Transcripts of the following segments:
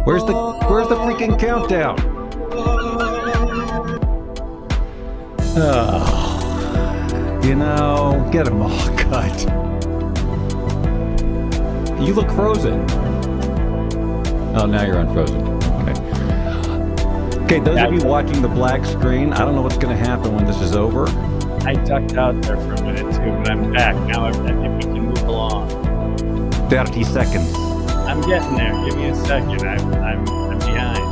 Where's the freaking countdown? Oh, get them all cut. You look frozen. Oh, now you're unfrozen. Okay, those of you watching the black screen, I don't know what's going to happen when this is over. I ducked out there for a minute too, but I'm back. Now if we can move along. 30 seconds. I'm getting there. Give me a second. I'm behind.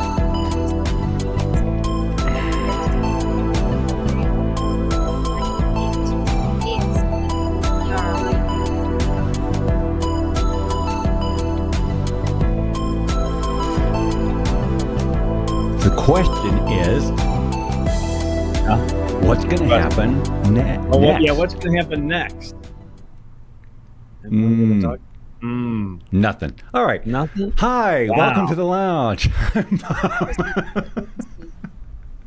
The question is, what's going to happen next? What's going to happen next? Nothing. All right. Nothing? Hi, welcome to the lounge.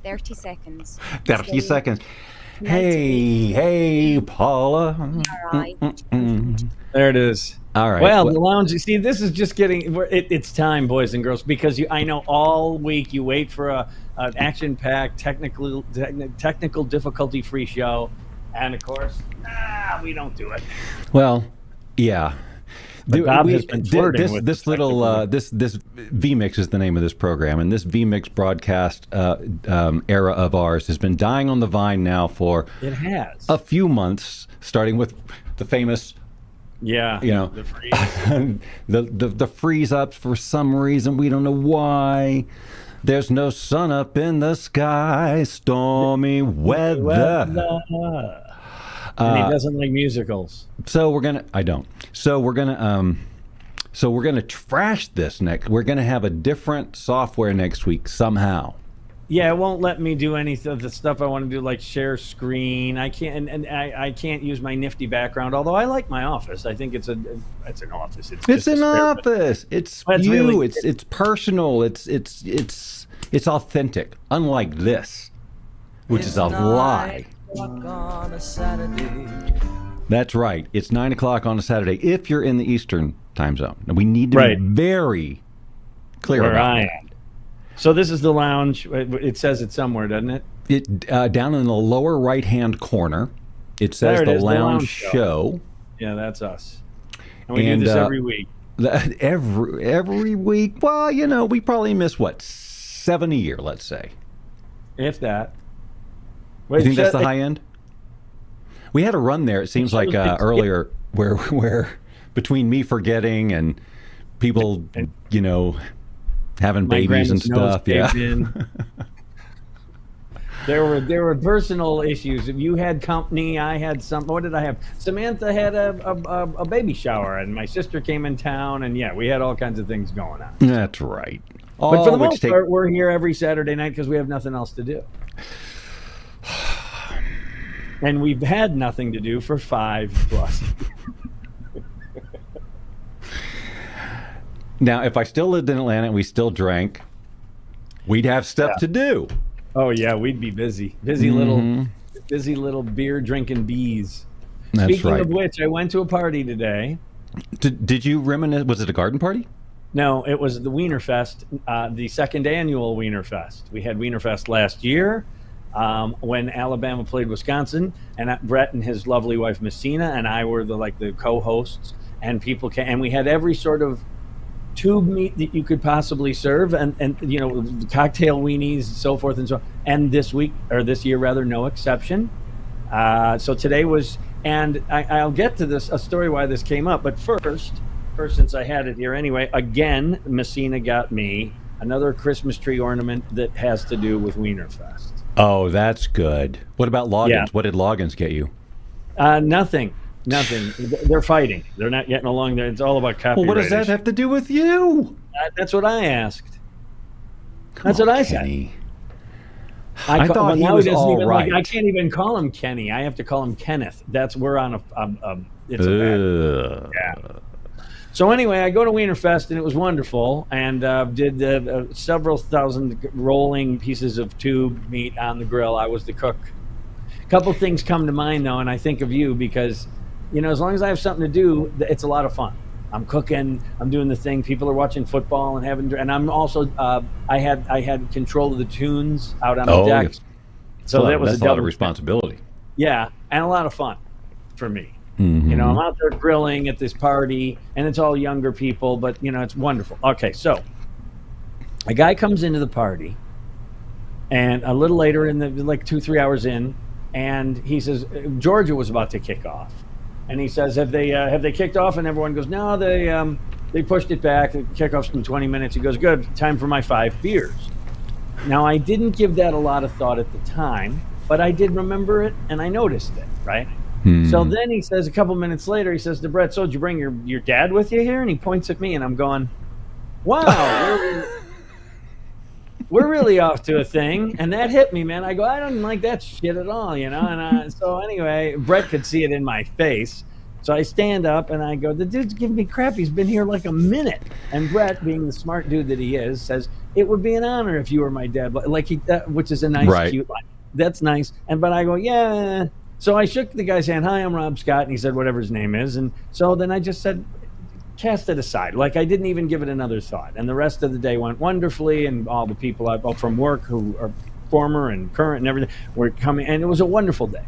30 seconds. 30 seconds. Hey, Paula. All right. There it is. All right. Well, the lounge, you see, this is just getting, it's time, boys and girls, because I know all week you wait for an action-packed, technical difficulty-free show, and of course, we don't do it. Well, yeah. Bob has been flirting with this little this VMix is the name of this program, and this VMix broadcast era of ours has been dying on the vine now for a few months, starting with the famous the freeze. the freeze ups for some reason, we don't know why. There's no sun up in the sky, stormy weather. And he doesn't like musicals. So we're gonna trash this next. We're gonna have a different software next week somehow. Yeah, it won't let me do any of the stuff I want to do, like share screen. I can't, and I can't use my nifty background. Although I like my office, I think it's an office. It's an office. It's you. Really, it's personal. It's authentic. Unlike this, which is a lie. On a Saturday. That's right. It's 9 o'clock on a Saturday if you're in the Eastern time zone. And we need to be very clear where about I that. am. So this is the lounge. It says it somewhere, doesn't it? Down in the lower right-hand corner, it says the Lounge Show. Yeah, that's us. And we do this every week. Every week. Well, we probably miss 7 a year, let's say. If that. You think that's the high end? We had a run there. It seems like earlier, where between me forgetting and people, having babies and stuff. Yeah. There were personal issues. If you had company, I had some. What did I have? Samantha had a baby shower, and my sister came in town, and we had all kinds of things going on. That's right. But for the most part, we're here every Saturday night because we have nothing else to do. And we've had nothing to do for 5+ years. Now, if I still lived in Atlanta and we still drank, we'd have stuff to do. Oh yeah, we'd be busy. Busy little beer drinking bees. That's Speaking right. of which, I went to a party today. Did you reminisce? Was it a garden party? No, it was the Wiener Fest, the second annual Wiener Fest. We had Wiener Fest last year. When Alabama played Wisconsin, and Brett and his lovely wife Messina and I were the co-hosts, and people came, and we had every sort of tube meat that you could possibly serve, and cocktail weenies, so forth and so on. And this year, no exception. So today was, and I'll get to this, a story why this came up, but first, since I had it here anyway, again, Messina got me another Christmas tree ornament that has to do with Wiener Fest. Oh, that's good. What about Loggins? Yeah. What did Loggins get you? Nothing. They're fighting. They're not getting along there. It's all about copyright. Well, what does that have to do with you? That's what I asked. That's what I Kenny. said. I thought he was all right. I can't even call him Kenny. I have to call him Kenneth. We're on it's a bad. Yeah. So anyway, I go to Wiener Fest, and it was wonderful, and did several thousand rolling pieces of tube meat on the grill. I was the cook. A couple things come to mind, though, and I think of you because, as long as I have something to do, it's a lot of fun. I'm cooking. I'm doing the thing. People are watching football and I'm also I had control of the tunes out on the deck. Yes. So that was that's a lot of responsibility. Yeah, and a lot of fun for me. Mm-hmm. You know, I'm out there grilling at this party, and it's all younger people, but, you know, it's wonderful. Okay, so a guy comes into the party, and a little later, like 2-3 hours in, and he says, Georgia was about to kick off. And he says, have they kicked off? And everyone goes, no, they pushed it back. The kickoff's in 20 minutes. He goes, good, time for my 5 beers. Now, I didn't give that a lot of thought at the time, but I did remember it, and I noticed it, right? So then he says, a couple minutes later, he says to Brett, so did you bring your dad with you here? And he points at me, and I'm going, wow, we're really off to a thing. And that hit me, man. I go, I don't like that shit at all, you know? And so anyway, Brett could see it in my face. So I stand up, and I go, the dude's giving me crap. He's been here like a minute. And Brett, being the smart dude that he is, says, it would be an honor if you were my dad. Like which is a nice, cute line. That's nice. But I go, yeah. So I shook the guy's hand. Hi, I'm Rob Scott. And he said, whatever his name is. And so then I just said, cast it aside. Like I didn't even give it another thought. And the rest of the day went wonderfully. And all the people from work who are former and current and everything were coming. And it was a wonderful day.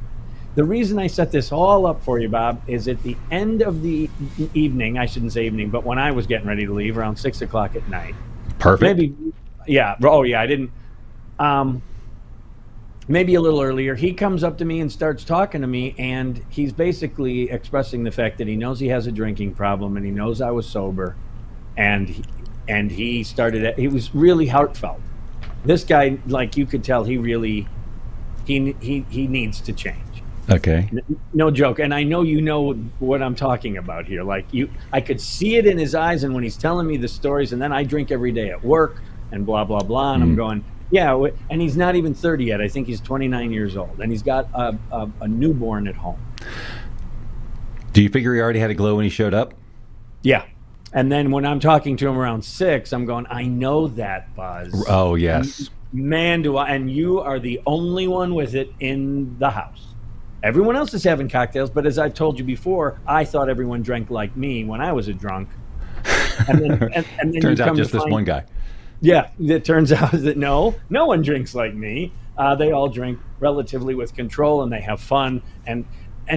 The reason I set this all up for you, Bob, is at the end of the evening, I shouldn't say evening, but when I was getting ready to leave around 6 o'clock at night. Perfect. Maybe, yeah. Oh, yeah, I didn't. Maybe a little earlier, he comes up to me and starts talking to me, and he's basically expressing the fact that he knows he has a drinking problem, and he knows I was sober, and he was really heartfelt. This guy, like you could tell, he needs to change. Okay. No joke. And I know you know what I'm talking about here. Like I could see it in his eyes, and when he's telling me the stories, and then I drink every day at work and blah, blah, blah, and I'm going, yeah, and he's not even 30 yet. I think he's 29 years old, and he's got a newborn at home. Do you figure he already had a glow when he showed up? Yeah. And then when I'm talking to him around 6, I'm going, I know that, Buzz. Oh, yes. Man, do I. And you are the only one with it in the house. Everyone else is having cocktails, but as I've told you before, I thought everyone drank like me when I was a drunk. And then turns out just this one guy. Yeah, it turns out that no one drinks like me. They all drink relatively with control, and they have fun. And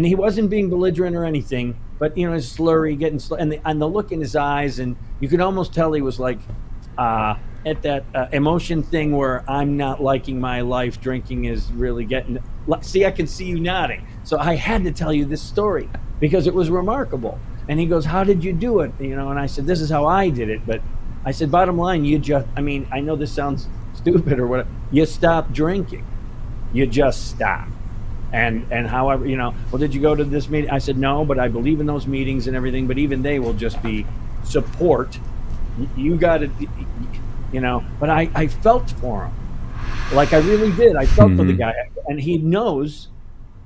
he wasn't being belligerent or anything, but you know, his slurry, and the look in his eyes, and you could almost tell he was like at that emotion thing where I'm not liking my life. Drinking is really getting. See, I can see you nodding. So I had to tell you this story because it was remarkable. And he goes, "How did you do it?" You know, and I said, "This is how I did it." But I said, bottom line, I know this sounds stupid or whatever. You stop drinking. You just stop. And however, you know, well, did you go to this meeting? I said, no, but I believe in those meetings and everything. But even they will just be support. You got to, you know, but I felt for him. Like I really did. I felt for the guy. And he knows,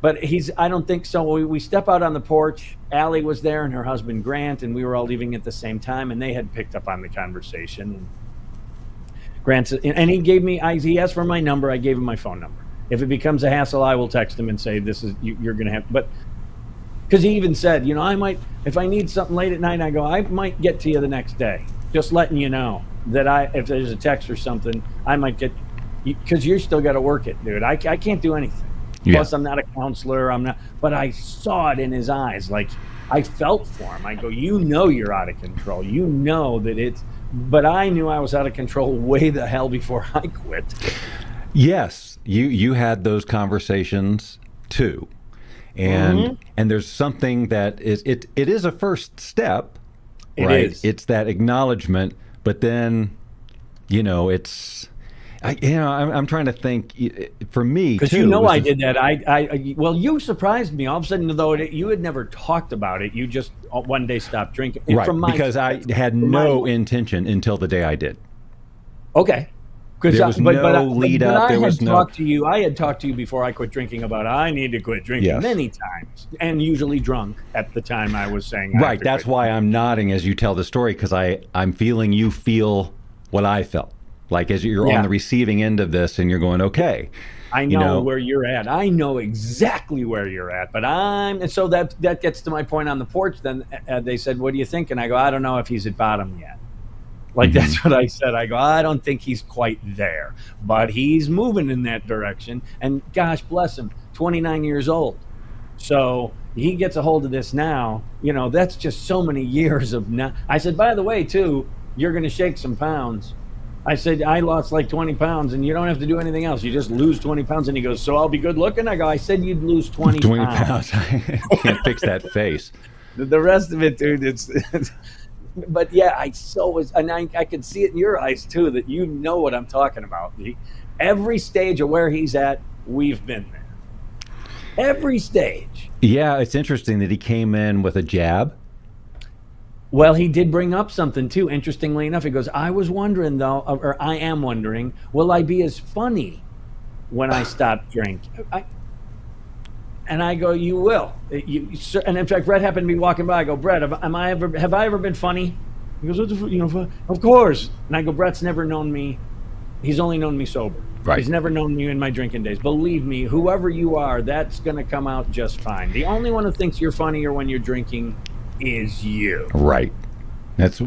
but I don't think so. We step out on the porch. Allie was there and her husband Grant, and we were all leaving at the same time, and they had picked up on the conversation. And Grant, and he gave me, he asked for my number. I gave him my phone number. If it becomes a hassle, I will text him and say, this is, you're going to have, but because he even said, you know, I might, if I need something late at night, I go, I might get to you the next day. Just letting you know that if there's a text or something, I might get, because you still got to work it, dude. I can't do anything. Yeah. Plus, I'm not a counselor. But I saw it in his eyes. Like, I felt for him. I go, you know you're out of control. You know that but I knew I was out of control way the hell before I quit. Yes, you had those conversations too. And there's something that it is a first step, right? It is. It's that acknowledgement, but then, you know, I'm trying to think. For me, because you know I did that. Well, you surprised me. All of a sudden, though, you had never talked about it. You just one day stopped drinking. Right, because I had no intention until the day I did. Okay. There was no lead up. There was no. I had talked to you before I quit drinking about I need to quit drinking many times, and usually drunk at the time I was saying. Right. That's why I'm nodding as you tell the story, because I'm feeling you feel what I felt. Like as you're on the receiving end of this and you're going, okay. I know where you're at. I know exactly where you're at. But and so that gets to my point on the porch. Then they said, "What do you think?" And I go, "I don't know if he's at bottom yet." Like that's what I said. I go, "I don't think he's quite there, but he's moving in that direction." And gosh bless him, 29 years old. So he gets a hold of this now. That's just so many years of now. I said, by the way, too, you're going to shake some pounds. I said, I lost like 20 pounds, and you don't have to do anything else. You just lose 20 pounds. And he goes, so I'll be good looking? I go, I said you'd lose 20 pounds. I can't fix that face. The rest of it, dude, it's but yeah, and I could see it in your eyes, too, that you know what I'm talking about. Every stage of where he's at, we've been there. Every stage. Yeah, it's interesting that he came in with a jab. Well, he did bring up something, too. Interestingly enough, he goes, I was wondering, though, or I am wondering, will I be as funny when I stop drinking? And I go, you will. And in fact, Brett happened to be walking by. I go, Brett, have I ever been funny? He goes, of course. And I go, Brett's never known me. He's only known me sober. Right. He's never known me in my drinking days. Believe me, whoever you are, that's going to come out just fine. The only one who thinks you're funnier when you're drinking is you. Right. That's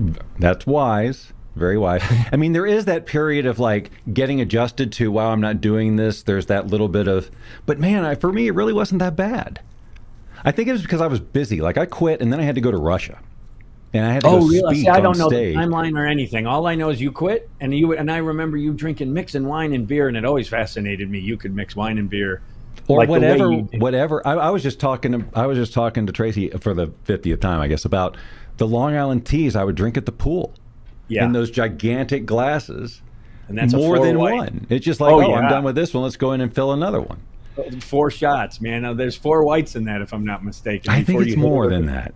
wise. Very wise. I mean, there is that period of like getting adjusted to, wow, I'm not doing this. There's that little bit of, but man, for me, it really wasn't that bad. I think it was because I was busy. Like I quit and then I had to go to Russia. And I had to go speak I on don't know stage. The timeline or anything. All I know is you quit, and I remember you mixing wine and beer, and it always fascinated me. You could mix wine and beer, or like whatever. I was just talking to Tracy for the 50th time, I guess, about the Long Island teas I would drink at the pool, in those gigantic glasses, and that's more than white. One. It's just like, I'm done with this one. Let's go in and fill another one. 4 shots, man. There's 4 whites in that, if I'm not mistaken. I think it's more than that.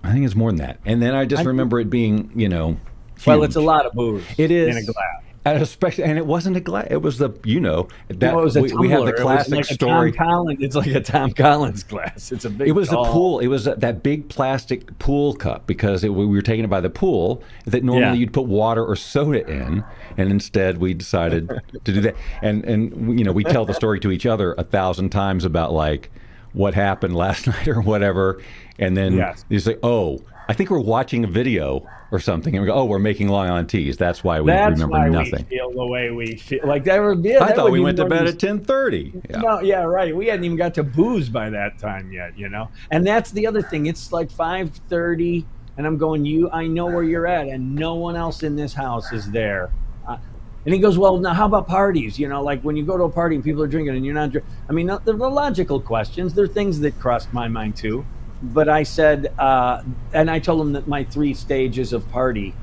I think it's more than that. And then I just remember it being, huge. Well, it's a lot of booze. It is. In a glass. And it wasn't a glass. It was it was a tumbler. We have the classic story. It's like a Tom Collins glass. It's a big. It was a pool. It was that big plastic pool cup because we were taking it by the pool. That normally you'd put water or soda in, and instead we decided to do that. And we tell the story to each other 1,000 times about like what happened last night or whatever, and then you say, "Oh, I think we're watching a video." Or something, and we go, "Oh, we're making Long Island teas." That's why we remember nothing. We feel the way we feel. Like I thought we went to bed at 10:30. Yeah. No, right. We hadn't even got to booze by that time yet, And that's the other thing. It's like 5:30, and I'm going, I know where you're at, and no one else in this house is there. And he goes, well, now how about parties? Like when you go to a party and people are drinking and you're not drinking. I mean, they're logical questions. They're things that crossed my mind too. But I said, and I told him that my 3 stages of party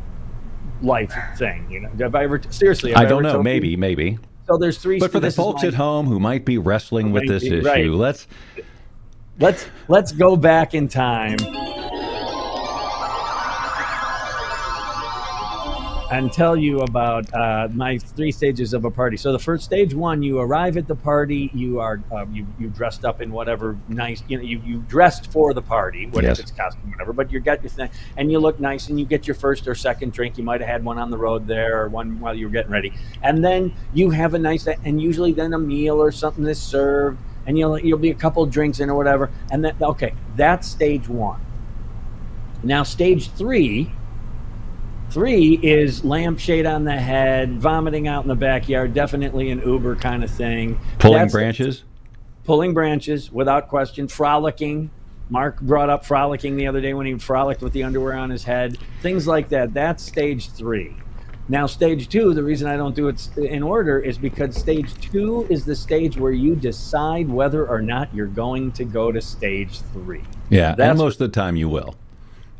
life thing. Have I ever seriously? I don't know. Maybe. So there's 3. But for the folks at home who might be wrestling with this issue, let's go back in time and tell you about my 3 stages of a party. So the first stage 1, you arrive at the party. You are you dressed up in whatever nice. You dressed for the party, whatever it's costume, whatever. But you got your thing, and you look nice, and you get your first or second drink. You might have had one on the road there, or one while you were getting ready, and then you have a nice, and usually then a meal or something is served, and you'll be a couple drinks in or whatever, and that's stage 1. Now stage 3. 3 is lampshade on the head, vomiting out in the backyard, definitely an Uber kind of thing. Pulling branches? Pulling branches, without question. Frolicking. Mark brought up frolicking the other day when he frolicked with the underwear on his head. Things like that. That's stage 3. Now, stage 2, the reason I don't do it in order is because stage 2 is the stage where you decide whether or not you're going to go to stage 3. Yeah, and most of the time you will.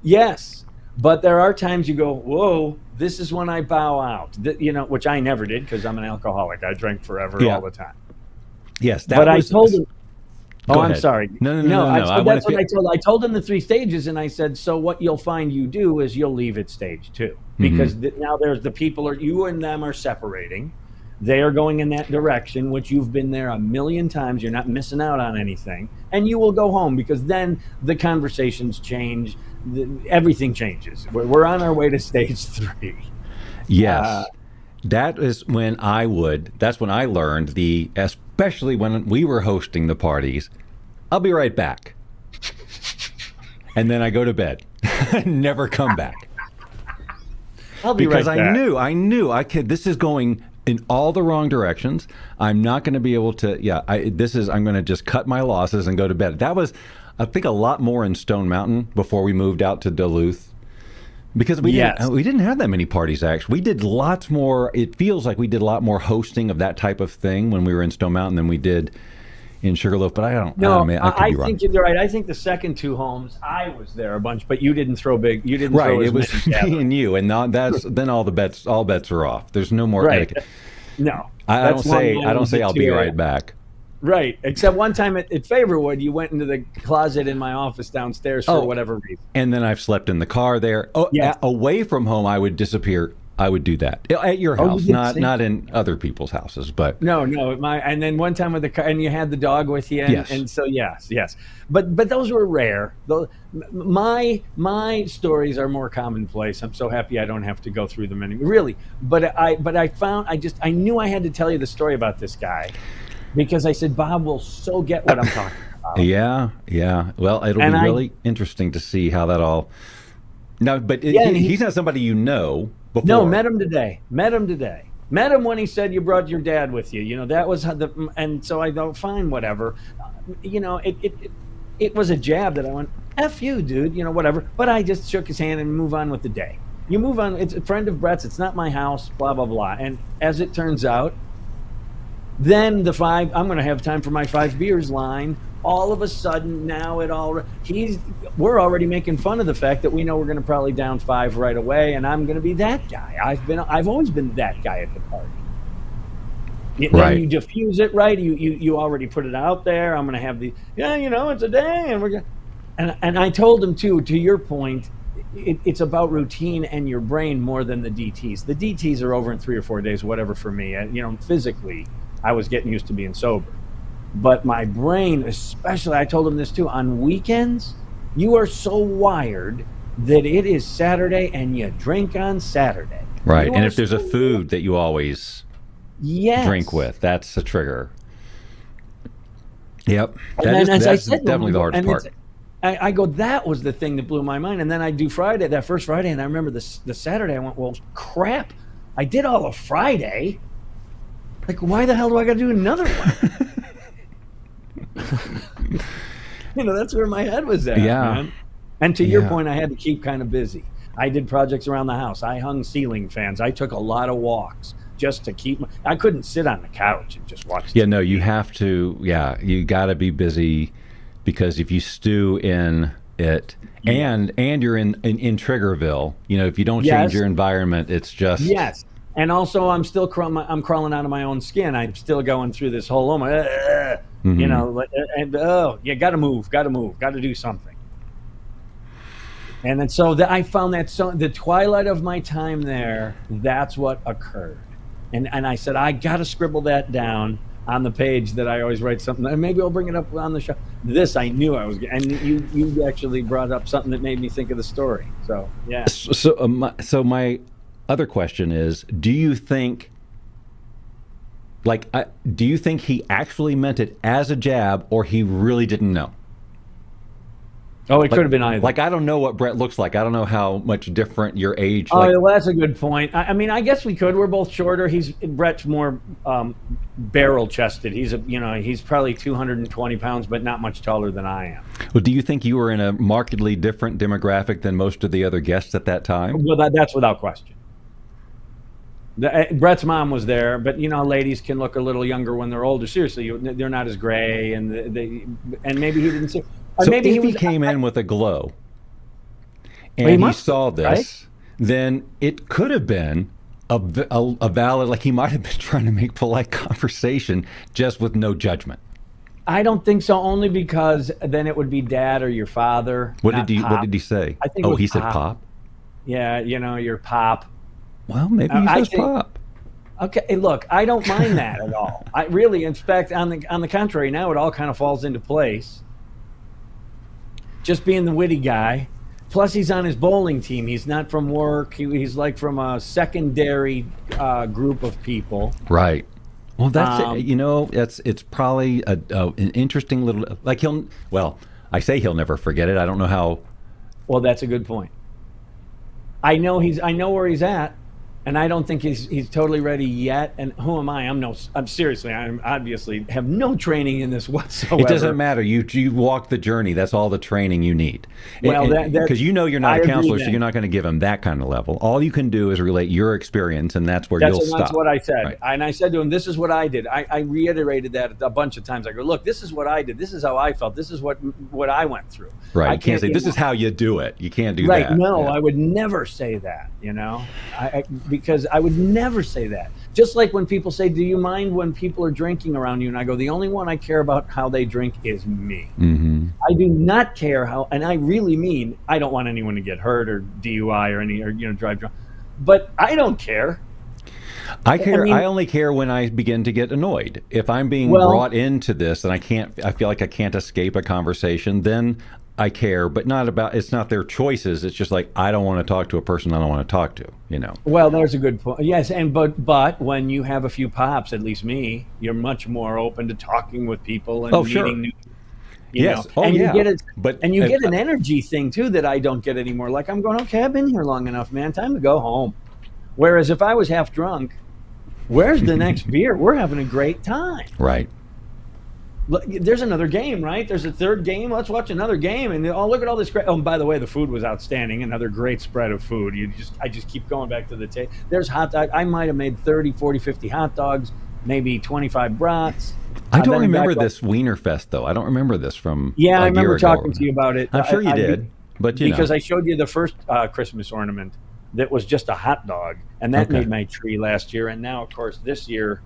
Yes. But there are times you go, whoa, this is when I bow out, which I never did because I'm an alcoholic. I drank forever all the time. Yes. I told him. Oh, I'm sorry. No. That's what I told. I told him the 3 stages, and I said, so what you'll find you do is you'll leave at stage 2 because now there's the people you and them are separating. They are going in that direction, which you've been there a million times. You're not missing out on anything. And you will go home because then the conversations change. Everything changes. We're on our way to stage 3. Yes. That is when that's when I learned especially when we were hosting the parties, I'll be right back. And then I go to bed. Never come back. I'll be because right back. I knew this is going in all the wrong directions. I'm not going to be able to, I'm going to just cut my losses and go to bed. That was, I think, a lot more in Stone Mountain before we moved out to Duluth. Because we didn't have that many parties, actually. We did lots more. It feels like we did a lot more hosting of that type of thing when we were in Stone Mountain than we did in Sugarloaf. But I could be wrong. I think you're right. I think the second two homes, I was there a bunch, but you didn't throw big. You didn't throw as it was me and you, and then all bets are off. There's no more etiquette. No, I don't say I'll be right back. Right. Except one time at Favorwood, you went into the closet in my office downstairs for whatever reason. And then I've slept in the car there. Away from home, I would disappear. I would do that at your house, not in other people's houses. But no. And then one time with the car, and you had the dog with you. And so yes. But those were rare. My stories are more commonplace. I'm so happy I don't have to go through them anymore. Really. But I knew I had to tell you the story about this guy. Because I said, Bob will so get what I'm talking about. Yeah. Well, it'll be really interesting to see how that all. No, but he's not somebody you know before. No, met him today. Met him when he said you brought your dad with you. You know, that was and so I thought, fine, whatever. You know, it was a jab that I went, F you, dude. You know, whatever. But I just shook his hand and move on with the day. You move on. It's a friend of Brett's. It's not my house. Blah blah blah. And as it turns out. Then I'm going to have time for my 5 beers line. All of a sudden, now we're already making fun of the fact that we know we're going to probably down 5 right away, and I'm going to be that guy. I've always been that guy at the party. Then you diffuse it, right? You already put it out there. I'm going to have it's a day, and we're going. And I told him too. To your point, it's about routine and your brain more than the DTs. The DTs are over in 3 or 4 days, whatever for me. And physically. I was getting used to being sober. But my brain, especially, I told him this too, on weekends, you are so wired that it is Saturday and you drink on Saturday. Right. And if there's a food that you always drink with, that's a trigger. Yep. That's definitely the hardest part. I go, that was the thing that blew my mind. And then I do that first Friday, and I remember the Saturday, I went, well, crap. I did all of Friday. Like, why the hell do I got to do another one? That's where my head was at, man. And to your point, I had to keep kind of busy. I did projects around the house. I hung ceiling fans. I took a lot of walks just to keep I couldn't sit on the couch and just watch TV. No, you have to, you got to be busy because if you stew in it and you're in Triggerville, if you don't change your environment, it's just... Yes. And also, I'm still I'm crawling out of my own skin. I'm still going through this whole, got to move, got to do something. And then so I found that the twilight of my time there, that's what occurred. And I said, I got to scribble that down on the page that I always write something. And maybe I'll bring it up on the show. This I knew I was, and you actually brought up something that made me think of the story. So, yeah. So my other question is, do you think he actually meant it as a jab or he really didn't know? Oh, it could have been either. Like, I don't know what Brett looks like. I don't know how much different your age. Well, that's a good point. I mean, I guess we could. We're both shorter. Brett's more barrel-chested. He's probably 220 pounds, but not much taller than I am. Well, do you think you were in a markedly different demographic than most of the other guests at that time? Well, that's without question. Brett's mom was there, but ladies can look a little younger when they're older. Seriously, they're not as gray, and maybe he didn't see. So maybe he came in with a glow, and he saw this, right? Then it could have been a valid, like he might have been trying to make polite conversation, just with no judgment. I don't think so. Only because then it would be Dad or your father. What did he say? I think he said Pop. Yeah, your Pop. Well, maybe he says Pop. Okay, look, I don't mind that at all. I really, in fact, on the contrary, now it all kind of falls into place. Just being the witty guy, Plus, he's on his bowling team. He's not from work. He's like from a secondary group of people. Right. Well, that's it's probably an interesting little I say he'll never forget it. I don't know how. Well, that's a good point. I know where he's at, and I don't think he's totally ready yet. And who am I? I'm obviously have no training in this whatsoever. It doesn't matter. You walk the journey. That's all the training you need. Well, because you're not a counselor, so you're not going to give him that kind of level. All you can do is relate your experience, and that's where you'll stop. That's what I said. Right. And I said to him, this is what I did. I reiterated that a bunch of times. I go, look, this is what I did. This is how I felt. This is what I went through. Right. You can't say, this is how you do it. You can't do that. Right. No, I would never say that, because I would never say that. Just like when people say, do you mind when people are drinking around you? And I go, the only one I care about how they drink is me. Mm-hmm. I do not care how, and I really mean, I don't want anyone to get hurt or DUI or drive drunk, but I don't care. I care. I only care when I begin to get annoyed. If I'm being brought into this and I feel like I can't escape a conversation, then I care, but it's not their choices. It's just like, I don't want to talk to a person I don't want to talk to, Well, there's a good point. Yes. But when you have a few pops, at least me, you're much more open to talking with people and meeting new, yes. And you get an energy thing too that I don't get anymore. Like I'm going, okay, I've been here long enough, man. Time to go home. Whereas if I was half drunk, where's the next beer? We're having a great time. Right. There's another game, right? There's a third game. Let's watch another game. And look at all this great. Oh, and by the way, the food was outstanding. Another great spread of food. I just keep going back to the table. There's hot dog. I might have made 30, 40, 50 hot dogs, maybe 25 brats. I don't remember this Wiener Fest, though. I don't remember this from Yeah, I remember year ago. talking to you about it. I'm sure you did. But because I showed you the first Christmas ornament that was just a hot dog. And that made my tree last year. And now, of course, this year,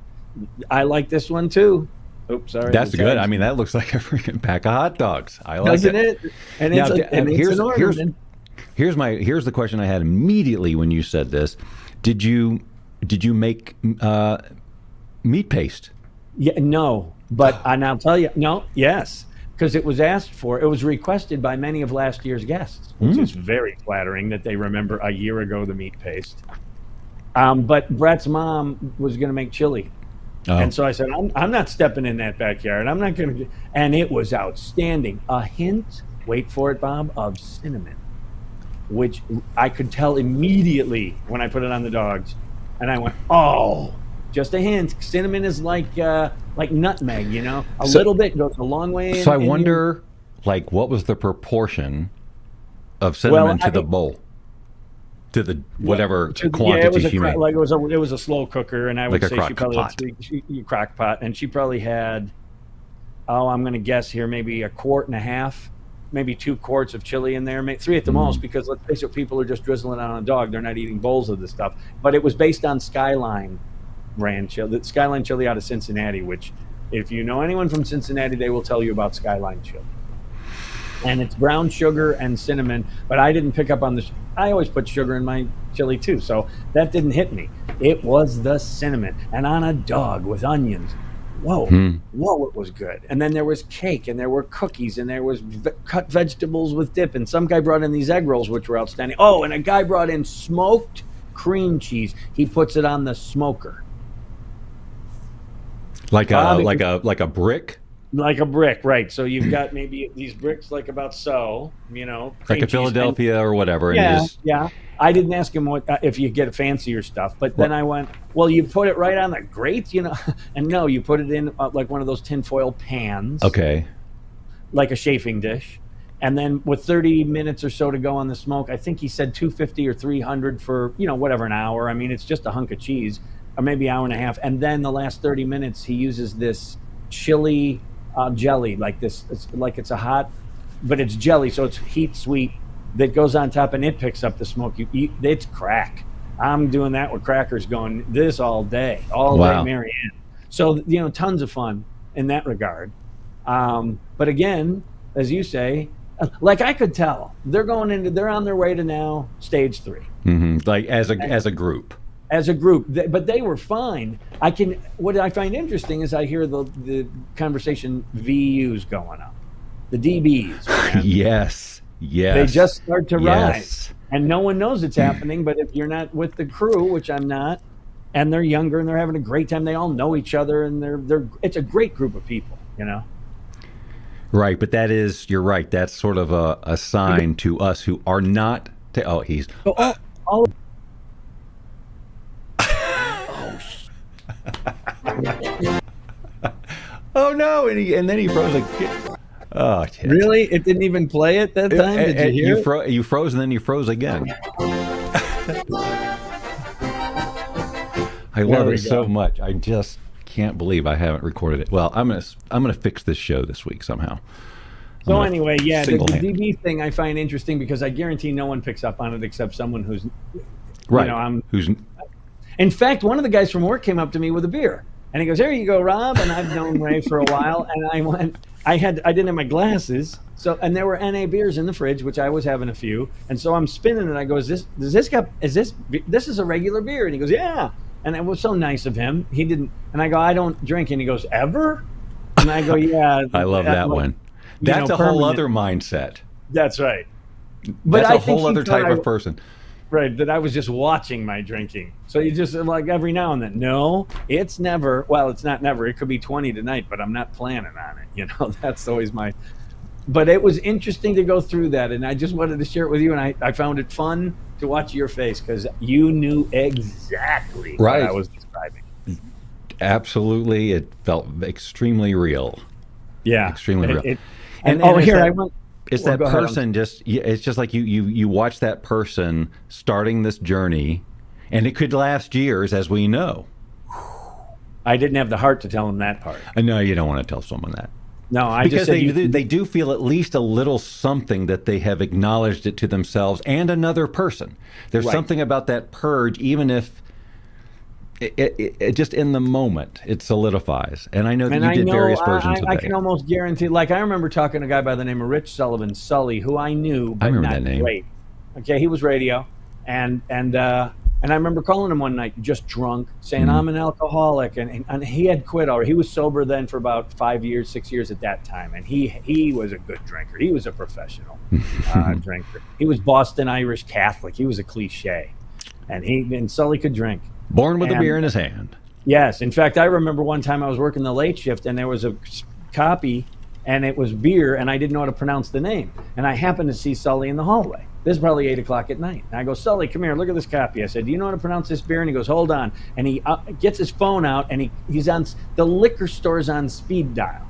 I like this one, too. Oops, sorry. That's good. I mean, that looks like a freaking pack of hot dogs. I like Doesn't it? And now, it's an ornament. Here's the question I had immediately when you said this. Did you make meat paste? Yeah, no. But and I'll tell you, yes, because it was asked for. It was requested by many of last year's guests, which is very flattering that they remember a year ago the meat paste. But Brett's mom was going to make chili. Oh. And so I said, I'm not stepping in that backyard. I'm not going to. And it was outstanding. A hint, wait for it, Bob, of cinnamon, which I could tell immediately when I put it on the dogs. And I went, oh, just a hint. Cinnamon is like nutmeg, a little bit goes a long way. So I wonder, what was the proportion of cinnamon to the bowl? To the whatever quantity she made. Like it was a slow cooker, and I would say she probably had crock pot, and she probably had, I'm going to guess here, maybe a quart and a half, maybe 2 quarts of chili in there, maybe 3 at the most, because let's face it, people are just drizzling it on a dog. They're not eating bowls of this stuff. But it was based on Skyline brand chili, Skyline chili out of Cincinnati, which if you know anyone from Cincinnati, they will tell you about Skyline chili. And it's brown sugar and cinnamon, but I didn't pick up on this. I always put sugar in my chili too, so that didn't hit me. It was the cinnamon, and on a dog with onions. Whoa, it was good. And then there was cake, and there were cookies, and there was cut vegetables with dip, and some guy brought in these egg rolls, which were outstanding. Oh, and a guy brought in smoked cream cheese. He puts it on the smoker. Like a brick? Like a brick, right. So you've got maybe these bricks like about so, like a Philadelphia or whatever. Yeah. I didn't ask him if you get fancier stuff, but then I went, well, you put it right on the grate, and no, you put it in like one of those tinfoil pans. Okay. Like a chafing dish. And then with 30 minutes or so to go on the smoke, I think he said 250 or 300 for, whatever, an hour. I mean, it's just a hunk of cheese, or maybe hour and a half. And then the last 30 minutes, he uses this chili jelly, like this. It's a hot, but it's jelly, so it's heat sweet that goes on top, and it picks up the smoke. You eat, it's crack. I'm doing that with crackers, going this all day, day, Marianne. So tons of fun in that regard. But again, as you say, like I could tell they're on their way to now stage 3. Mm-hmm. Like as a group. As a group, but they were fine. What I find interesting is I hear the conversation VUs going up, the DBs. Yes. Yes. They just start to Yes. rise. And no one knows it's happening, but if you're not with the crew, which I'm not, and they're younger and they're having a great time, they all know each other, and it's a great group of people, you know? Right, but you're right, that's sort of a sign to us who are not, he's... Oh no, and then he froze again. Oh, shit. Really? It didn't even play at that time? Did you hear it? You froze and then you froze again. I love it so much. I just can't believe I haven't recorded it. Well, I'm gonna fix this show this week somehow. So anyway, yeah, the DB thing I find interesting because I guarantee no one picks up on it except someone who's right. In fact, one of the guys from work came up to me with a beer, and he goes, "Here you go, Rob." And I've known Ray for a while, and I didn't have my glasses, and there were NA beers in the fridge, which I was having a few, and so I'm spinning it. I go, this is a regular beer? And he goes, "Yeah." And it was so nice of him. He didn't, and I go, "I don't drink," and he goes, "Ever?" And I go, "Yeah." I love that one. That's a whole other mindset. That's right. But that's a whole other type of person. Right, that I was just watching my drinking. So you just like every now and then, no, it's never, well, it's not never. It could be 20 tonight, but I'm not planning on it. You know, that's always but it was interesting to go through that. And I just wanted to share it with you. And I found it fun to watch your face because you knew exactly what I was describing. Absolutely. It felt extremely real. Yeah. Extremely real. It's that person it's just like you watch that person starting this journey, and it could last years, as we know. I didn't have the heart to tell him that part. I know you don't want to tell someone that. No, because they do feel at least a little something that they have acknowledged it to themselves and another person. There's something about that purge, even if it just in the moment it solidifies. And I know that you did various versions of that. I can almost guarantee. Like I remember talking to a guy by the name of Rich Sullivan, Sully, who I knew, but not great. Okay, he was radio, and I remember calling him one night, just drunk, saying I'm an alcoholic, and he had quit already. He was sober then for about 5 years, 6 years at that time, and he was a good drinker. He was a professional drinker. He was Boston Irish Catholic. He was a cliche, and Sully could drink. Born with a beer in his hand. Yes. In fact, I remember one time I was working the late shift and there was a copy and it was beer and I didn't know how to pronounce the name. And I happened to see Sully in the hallway. This is probably 8 o'clock at night. And I go, "Sully, come here, look at this copy." I said, "Do you know how to pronounce this beer?" And he goes, "Hold on." And he gets his phone out and he's on the liquor store's on speed dial,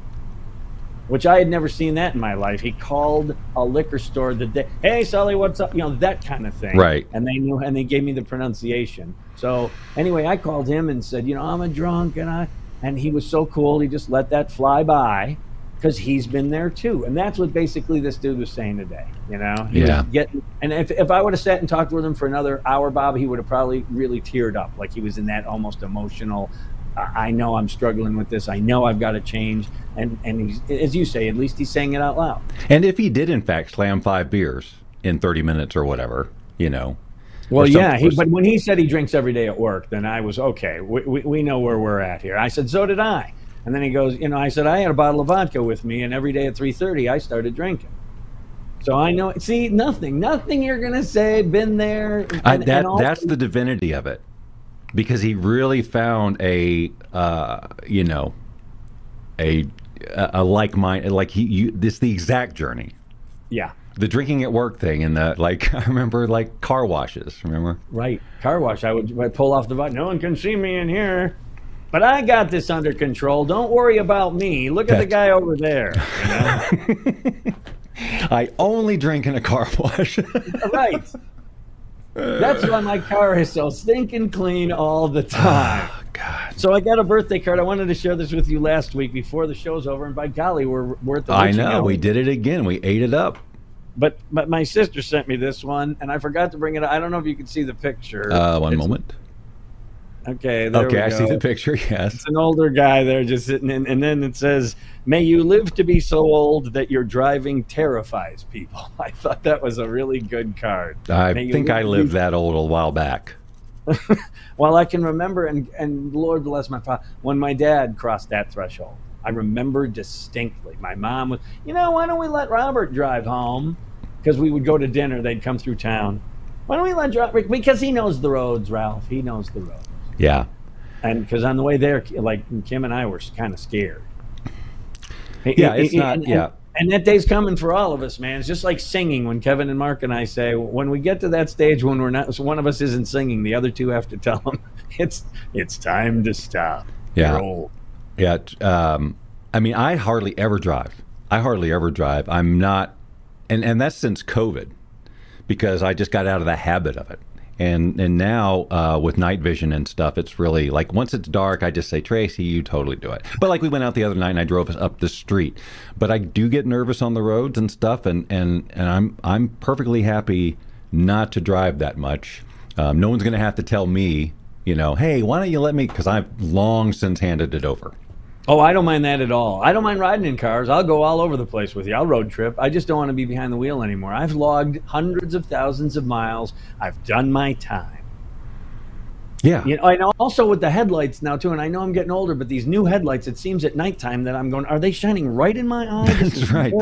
which I had never seen that in my life. He called a liquor store the day, "Hey, Sully, what's up?" You know, that kind of thing. Right. And they knew, and they gave me the pronunciation. So anyway, I called him and said, "I'm a drunk," and he was so cool. He just let that fly by because he's been there too. And that's what basically this dude was saying today. He was getting, and if I would have sat and talked with him for another hour, Bob, he would have probably really teared up, like he was in that almost emotional. I know I'm struggling with this. I know I've got to change. And he's, as you say, at least he's saying it out loud. And if he did, in fact, slam 5 beers in 30 minutes or whatever, Well, yeah, but when he said he drinks every day at work, then I was, okay, we know where we're at here. I said, so did I. And then he goes, I said, I had a bottle of vodka with me, and every day at 3:30, I started drinking. So I know, see, nothing you're going to say, been there. That's the divinity of it. Because he really found a like mind, like this is the exact journey. Yeah. The drinking at work thing and I remember car washes, remember? Right. Car wash. I'd pull off the vodka. No one can see me in here, but I got this under control. Don't worry about me. Look at the guy over there. I only drink in a car wash. Right. That's why my car is so stinking clean all the time. Oh, God. So I got a birthday card. I wanted to share this with you last week before the show's over, and by golly, we're at the I know. We did it again. We ate it up. But my sister sent me this one, and I forgot to bring it up. I don't know if you can see the picture. One moment. Okay, there we go. I see the picture, yes. It's an older guy there just sitting in, and then it says, "May you live to be so old that your driving terrifies people." I thought that was a really good card. I think I lived that old a while back. Well, I can remember, and Lord bless my father, when my dad crossed that threshold. I remember distinctly. My mom was, why don't we let Robert drive home? because we would go to dinner. They'd come through town. Why don't we let Ralph? Because he knows the roads, Ralph. He knows the roads. Yeah. And because on the way there, like Kim and I were kind of scared. Yeah, it's not. Yeah. And that day's coming for all of us, man. It's just like singing. When Kevin and Mark and I say, when we get to that stage when we're not, so one of us isn't singing, the other two have to tell them it's time to stop. Yeah. You're old. Yeah. I mean, I hardly ever drive. I'm not, and that's since COVID, because I just got out of the habit of it. And now with night vision and stuff, it's really like once it's dark, I just say, Tracy, you totally do it. But like we went out the other night and I drove us up the street. But I do get nervous on the roads and stuff, and I'm perfectly happy not to drive that much. No one's going to have to tell me, hey, why don't you let me? Because I've long since handed it over. Oh, I don't mind that at all. I don't mind riding in cars. I'll go all over the place with you. I'll road trip. I just don't want to be behind the wheel anymore. I've logged hundreds of thousands of miles. I've done my time. Yeah. I know also with the headlights now too, and I know I'm getting older, but these new headlights, it seems at nighttime that I'm going, are they shining right in my eye? That's right.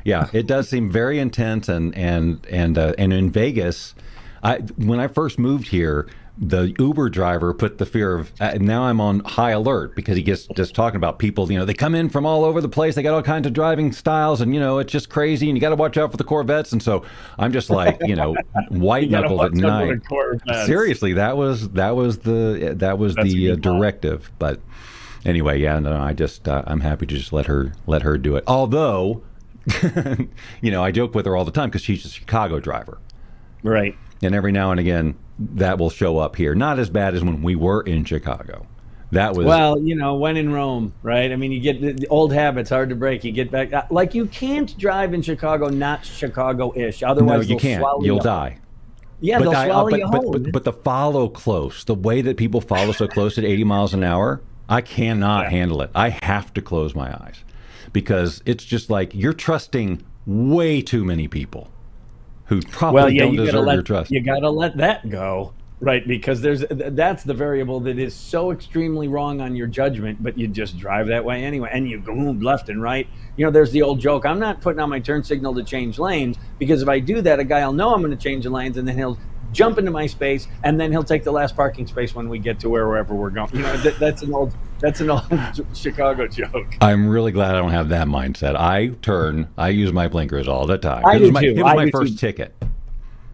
Yeah, it does seem very intense, and in Vegas, when I first moved here, the Uber driver put the fear of, now I'm on high alert because he gets just talking about people, they come in from all over the place. They got all kinds of driving styles, and, it's just crazy, and you got to watch out for the Corvettes. And so I'm just like, white knuckles at night. Seriously, that was the directive. But anyway, yeah, no, I'm happy to just let her do it. Although, I joke with her all the time because she's a Chicago driver. Right. And every now and again, that will show up here. Not as bad as when we were in Chicago. That was when in Rome, right? I mean, you get the old habits hard to break. You get back, like you can't drive in Chicago not Chicago-ish. Otherwise, no, you can't. You'll die. Yeah, they'll swallow you whole. But the follow close, the way that people follow so close at 80 miles an hour, I cannot handle it. I have to close my eyes because it's just like you're trusting way too many people who probably don't deserve your trust. You got to let that go, right? Because that's the variable that is so extremely wrong on your judgment, but you just drive that way anyway, and you go left and right. There's the old joke, I'm not putting on my turn signal to change lanes, because if I do that, a guy will know I'm going to change the lanes, and then he'll jump into my space, and then he'll take the last parking space when we get to wherever we're going. That's an old Chicago joke. I'm really glad I don't have that mindset. I use my blinkers all the time. It was my first ticket.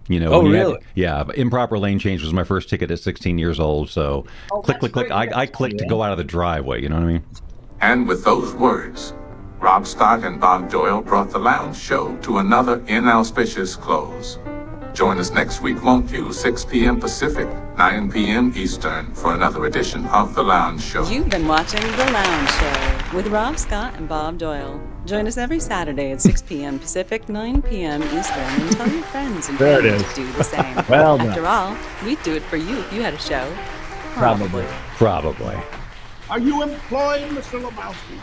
Really? Improper lane change was my first ticket at 16 years old. So click. I clicked to go out of the driveway. You know what I mean? And with those words, Rob Scott and Bob Doyle brought the Lounge Show to another inauspicious close. Join us next week, won't you? 6 p.m. Pacific, 9 p.m. Eastern, for another edition of The Lounge Show. You've been watching The Lounge Show with Rob Scott and Bob Doyle. Join us every Saturday at 6 p.m. Pacific, 9 p.m. Eastern, and tell your friends and family to do the same. Well done. After all, we'd do it for you if you had a show. Probably. Probably. Are you employed, Mr. Lebowski?